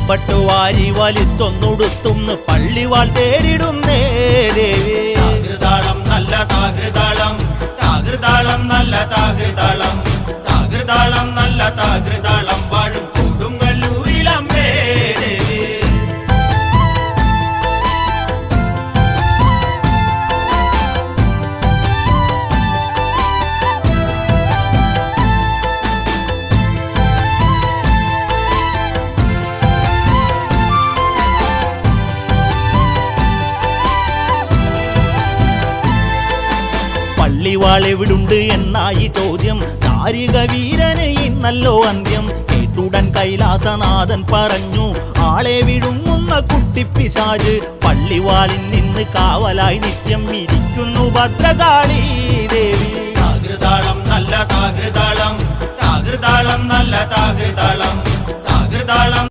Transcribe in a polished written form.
പട്ടുവാരി വലിത്തൊന്നുടുത്തുന്ന് പള്ളിവാൾ തേടിടുന്നേ ദേവി. താകൃതാളം നല്ല താകൃതാളം, താകൃതാളം നല്ല താകൃതാളം, താകൃതാളം നല്ല താകൃതാളം വാഴും കൊടുങ്ങല്ലൂരിലമ്മേ ദേവി. പള്ളിവാൾ എവിടുണ്ട് എന്നായി ചോദ്യം. താരിക വീരന് ഇന്നല്ലോ അന്ത്യം. കേട്ടുടൻ കൈലാസനാഥൻ പറഞ്ഞു, ആളെ വിഴുങ്ങുന്ന കുട്ടിപ്പിശാച് പള്ളിവാളിൽ നിന്ന് കാവലായി നിത്യം ഇരിക്കുന്നു ഭദ്രകാളി ദേവി. താകൃതാളം നല്ല താകൃതാളം, താകൃതാളം നല്ല താകൃതാളം, താകൃതാളം